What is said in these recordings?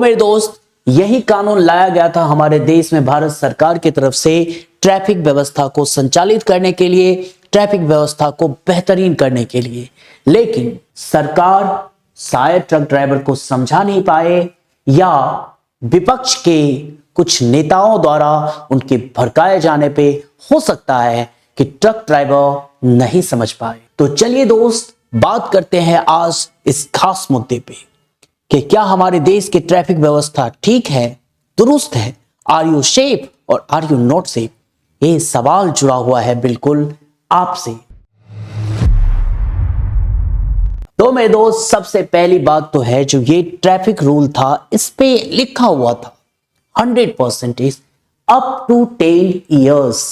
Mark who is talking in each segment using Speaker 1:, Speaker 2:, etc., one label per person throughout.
Speaker 1: मेरे दोस्त, यही कानून लाया गया था हमारे देश में भारत सरकार की तरफ से ट्रैफिक व्यवस्था को संचालित करने के लिए, ट्रैफिक व्यवस्था को बेहतरीन करने के लिए। लेकिन सरकार शायद ट्रक ड्राइवर को समझा नहीं पाए या विपक्ष के कुछ नेताओं द्वारा उनके भड़काए जाने पे हो सकता है कि ट्रक ड्राइवर नहीं समझ पाए। तो चलिए दोस्त, बात करते हैं आज इस खास मुद्दे पे कि क्या हमारे देश की ट्रैफिक व्यवस्था ठीक है, दुरुस्त है, आर यू सेफ और आर यू नॉट सेफ। ये सवाल जुड़ा हुआ है बिल्कुल आपसे। तो मेरे दोस्त, सबसे पहली बात तो है जो ये ट्रैफिक रूल था, इस पे लिखा हुआ था 100% अप टू 10 इयर्स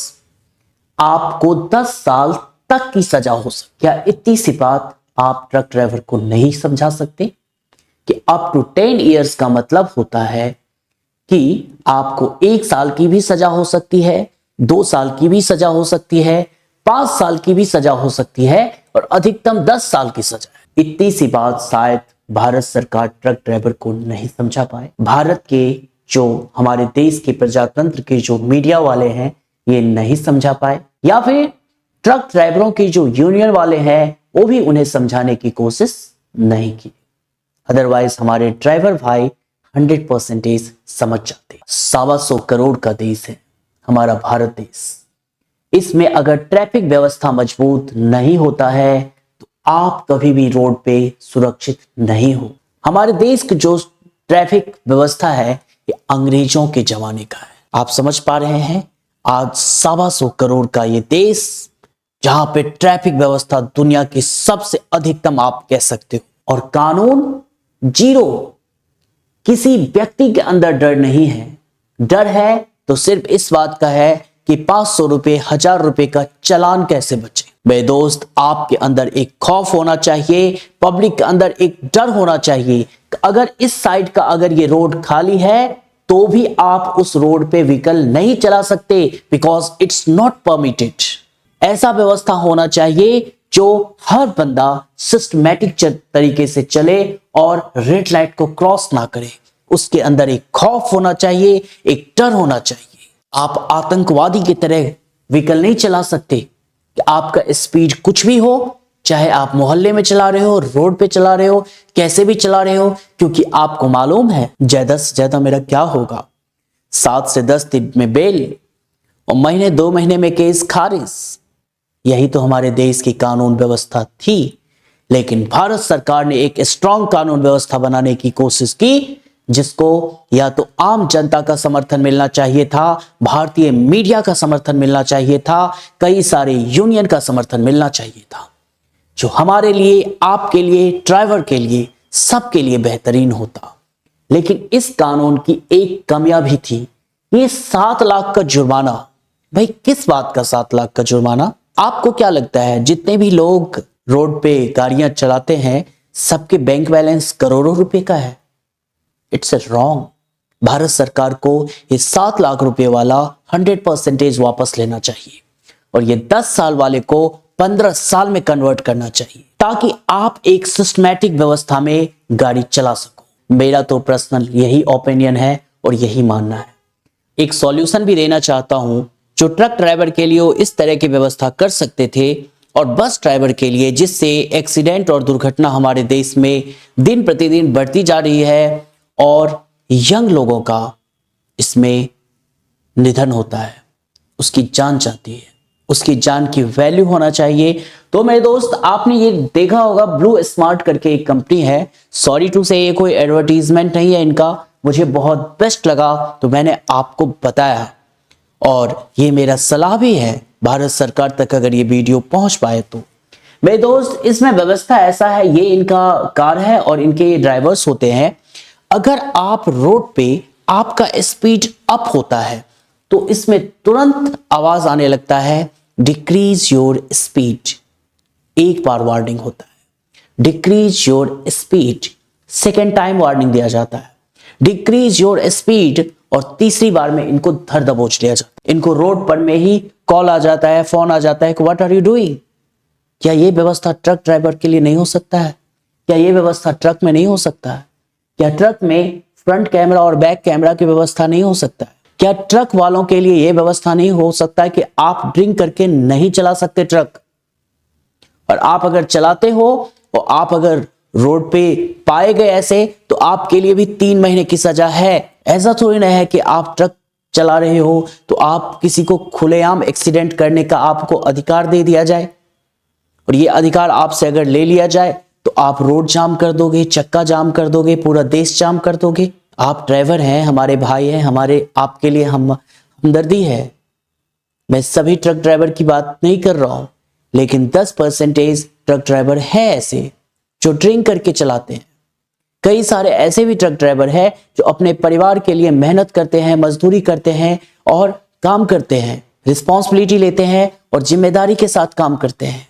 Speaker 1: आपको 10 साल तक की सजा हो सकती। क्या इतनी सी बात आप ट्रक ड्राइवर को नहीं समझा सकते कि अप टू 10 इयर्स का मतलब होता है कि आपको 1 साल की भी सजा हो सकती है, 2 साल की भी सजा हो सकती है, 5 साल की भी सजा हो सकती है और अधिकतम 10 साल की सजा है। इतनी सी बात शायद भारत सरकार ट्रक ड्राइवर को नहीं समझा पाए। भारत के जो हमारे देश के प्रजातंत्र के जो मीडिया वाले हैं ये नहीं समझा पाए, या फिर ट्रक ड्राइवरों के जो यूनियन वाले हैं वो भी उन्हें समझाने की कोशिश नहीं की। अदरवाइज हमारे ड्राइवर भाई 100% समझ जाते। 125 करोड़ का देश है हमारा भारत देश। इसमें अगर ट्रैफिक व्यवस्था मजबूत नहीं होता है तो आप कभी भी रोड पे सुरक्षित नहीं हो। हमारे देश की जो ट्रैफिक व्यवस्था है ये अंग्रेजों के जमाने का है। आप समझ पा रहे हैं, आज 125 करोड़ का ये देश जहां पे ट्रैफिक व्यवस्था दुनिया की सबसे अधिकतम आप कह सकते हो, और कानून जीरो। किसी व्यक्ति के अंदर डर नहीं है। डर है तो सिर्फ इस बात का है कि 500 रुपए, 1000 रुपए का चालान कैसे बचे। मेरे दोस्त, आपके अंदर एक खौफ होना चाहिए, पब्लिक के अंदर एक डर होना चाहिए। अगर इस साइड का अगर ये रोड खाली है तो भी आप उस रोड पे व्हीकल नहीं चला सकते, बिकॉज इट्स नॉट परमिटेड। ऐसा व्यवस्था होना चाहिए जो हर बंदा सिस्टमैटिक तरीके से चले और रेड लाइट को क्रॉस ना करे। उसके अंदर एक खौफ होना चाहिए, एक डर होना चाहिए। आप आतंकवादी की तरह व्हीकल नहीं चला सकते कि आपका स्पीड कुछ भी हो, चाहे आप मोहल्ले में चला रहे हो, रोड पे चला रहे हो, कैसे भी चला रहे हो, क्योंकि आपको मालूम है ज्यादा से ज्यादा मेरा क्या होगा। 7 से 10 दिन में बेल और महीने 2 महीने में केस खारिज। यही तो हमारे देश की कानून व्यवस्था थी। लेकिन भारत सरकार ने एक स्ट्रांग कानून व्यवस्था बनाने की कोशिश की, जिसको या तो आम जनता का समर्थन मिलना चाहिए था, भारतीय मीडिया का समर्थन मिलना चाहिए था, कई सारे यूनियन का समर्थन मिलना चाहिए था, जो हमारे लिए, आपके लिए, ड्राइवर के लिए, सबके लिए बेहतरीन होता। लेकिन इस कानून की एक कमियां भी थी, ये 7 लाख का जुर्माना। भाई किस बात का 7 लाख का जुर्माना? आपको क्या लगता है जितने भी लोग रोड पे गाड़ियां चलाते हैं सबके बैंक बैलेंस करोड़ों रुपए का है? It's wrong. भारत सरकार को ये 7 लाख रुपए वाला 100% वापस लेना चाहिए और ये 10 साल वाले को 15 साल में कन्वर्ट करना चाहिए, ताकि आप एक सिस्टमैटिक व्यवस्था में गाड़ी चला सको। मेरा तो पर्सनल यही ओपिनियन है और यही मानना है। एक सॉल्यूशन भी देना चाहता हूं जो ट्रक ड्राइवर के लिए इस तरह की व्यवस्था कर सकते थे, और बस ड्राइवर के लिए, जिससे एक्सीडेंट और दुर्घटना हमारे देश में दिन प्रतिदिन बढ़ती जा रही है और यंग लोगों का इसमें निधन होता है, उसकी जान जाती है, उसकी जान की वैल्यू होना चाहिए। तो मेरे दोस्त, आपने ये देखा होगा, ब्लू स्मार्ट करके एक कंपनी है। सॉरी टू से ये कोई एडवर्टीजमेंट नहीं है इनका, मुझे बहुत बेस्ट लगा तो मैंने आपको बताया, और ये मेरा सलाह भी है भारत सरकार तक अगर ये वीडियो पहुंच पाए तो। मेरे दोस्त, इसमें व्यवस्था ऐसा है, ये इनका कार है और इनके ड्राइवर्स होते हैं। अगर आप रोड पे आपका स्पीड अप होता है तो इसमें तुरंत आवाज आने लगता है, डिक्रीज योर स्पीड। एक बार वार्निंग होता है, decrease your speed. Second time warning दिया जाता है, डिक्रीज योर स्पीड, और तीसरी बार में इनको धर दबोच लिया जाता है। इनको रोड पर में ही कॉल आ जाता है, फोन आ जाता है कि व्हाट आर यू डूइंग। क्या ये व्यवस्था ट्रक ड्राइवर के लिए नहीं हो सकता है? क्या ये व्यवस्था ट्रक में नहीं हो सकता है? क्या ट्रक में फ्रंट कैमरा और बैक कैमरा की व्यवस्था नहीं हो सकता है? क्या ट्रक वालों के लिए यह व्यवस्था नहीं हो सकता है कि आप ड्रिंक करके नहीं चला सकते ट्रक? और आप अगर चलाते हो और आप अगर रोड पे पाए गए ऐसे, तो आपके लिए भी 3 महीने की सजा है। ऐसा थोड़ी ना है कि आप ट्रक चला रहे हो तो आप किसी को खुलेआम एक्सीडेंट करने का आपको अधिकार दे दिया जाए, और ये अधिकार आपसे अगर ले लिया जाए तो आप रोड जाम कर दोगे, चक्का जाम कर दोगे, पूरा देश जाम कर दोगे। आप ड्राइवर हैं, हमारे भाई हैं, हमारे आपके लिए हमदर्दी है। मैं सभी ट्रक ड्राइवर की बात नहीं कर रहा हूं, लेकिन 10% ट्रक ड्राइवर है ऐसे जो ड्रिंक करके चलाते हैं। कई सारे ऐसे भी ट्रक ड्राइवर हैं जो अपने परिवार के लिए मेहनत करते हैं, मजदूरी करते हैं और काम करते हैं, रिस्पॉन्सिबिलिटी लेते हैं और जिम्मेदारी के साथ काम करते हैं।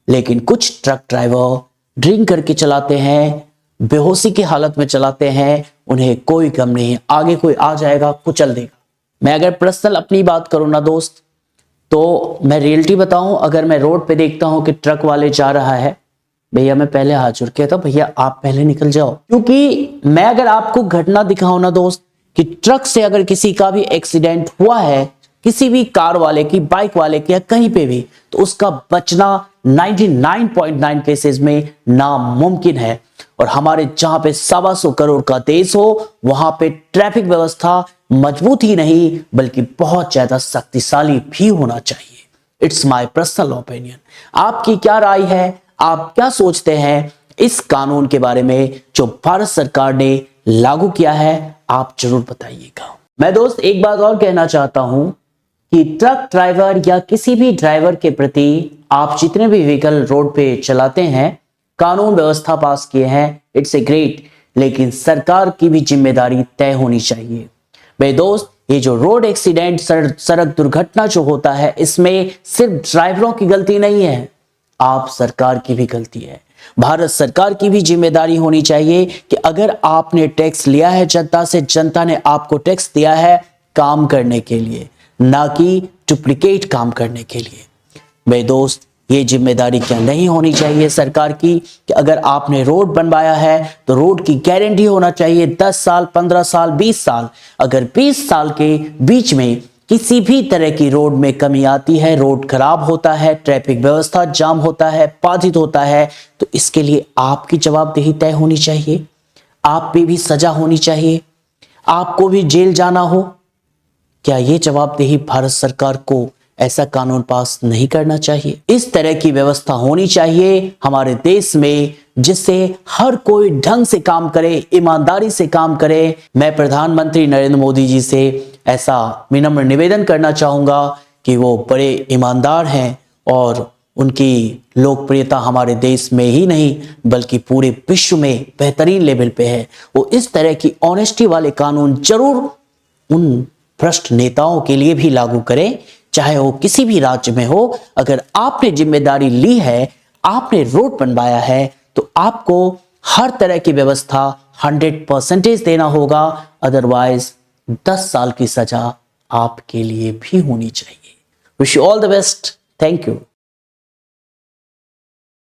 Speaker 1: लेकिन कुछ ट्रक ड्राइवर ड्रिंक करके चलाते हैं, बेहोशी की हालत में चलाते हैं, उन्हें कोई गम नहीं है, आगे कोई आ जाएगा कुचल देगा। मैं अगर पर्सनल अपनी बात करूं ना दोस्त, तो मैं रियलिटी बताऊं, अगर मैं रोड पे देखता हूं कि ट्रक वाले जा रहा है, भैया मैं पहले हाथ जोड़ के था, भैया आप पहले निकल जाओ। क्योंकि मैं अगर आपको घटना दिखाऊं ना दोस्त कि ट्रक से अगर किसी का भी एक्सीडेंट हुआ है, किसी भी कार वाले की, बाइक वाले की या कहीं पे भी, तो उसका बचना 99.9 केसेस में नामुमकिन है। और हमारे जहां पे 125 करोड़ का देश हो, वहां पे ट्रैफिक व्यवस्था मजबूत ही नहीं बल्कि बहुत ज्यादा शक्तिशाली भी होना चाहिए। It's my personal opinion. आपकी क्या राय है? आप क्या सोचते हैं इस कानून के बारे में जो भारत सरकार ने लागू किया है? आप जरूर बताइएगा। मैं दोस्त एक बात और कहना चाहता हूं कि ट्रक ड्राइवर या किसी भी ड्राइवर के प्रति आप जितने भी व्हीकल रोड पे चलाते हैं, कानून व्यवस्था पास किए हैं, इट्स ए ग्रेट, लेकिन सरकार की भी जिम्मेदारी तय होनी चाहिए। भाई दोस्त, ये जो रोड एक्सीडेंट, सड़क दुर्घटना जो होता है, इसमें सिर्फ ड्राइवरों की गलती नहीं है, आप सरकार की भी गलती है। भारत सरकार की भी जिम्मेदारी होनी चाहिए कि अगर आपने टैक्स लिया है जनता से, जनता ने आपको टैक्स दिया है काम करने के लिए, ना कि डुप्लीकेट काम करने के लिए। भाई दोस्त, ये जिम्मेदारी क्या नहीं होनी चाहिए सरकार की कि अगर आपने रोड बनवाया है तो रोड की गारंटी होना चाहिए 10 साल, 15 साल, 20 साल। अगर 20 साल के बीच में किसी भी तरह की रोड में कमी आती है, रोड खराब होता है, ट्रैफिक व्यवस्था जाम होता है, बाधित होता है, तो इसके लिए आपकी जवाबदेही तय होनी चाहिए, आप पे भी सजा होनी चाहिए, आपको भी जेल जाना हो। क्या ये जवाबदेही भारत सरकार को ऐसा कानून पास नहीं करना चाहिए? इस तरह की व्यवस्था होनी चाहिए हमारे देश में जिससे हर कोई ढंग से काम करे, ईमानदारी से काम करे। मैं प्रधानमंत्री नरेंद्र मोदी जी से ऐसा विनम्र निवेदन करना चाहूंगा कि वो बड़े ईमानदार हैं और उनकी लोकप्रियता हमारे देश में ही नहीं बल्कि पूरे विश्व में बेहतरीन लेवल पे है। वो इस तरह की ऑनेस्टी वाले कानून जरूर उन भ्रष्ट नेताओं के लिए भी लागू करें, चाहे वो किसी भी राज्य में हो। अगर आपने जिम्मेदारी ली है, आपने रोड बनवाया है, तो आपको हर तरह की व्यवस्था 100% देना होगा, अदरवाइज 10 साल की सजा आपके लिए भी होनी चाहिए। Wish you all the best. Thank you.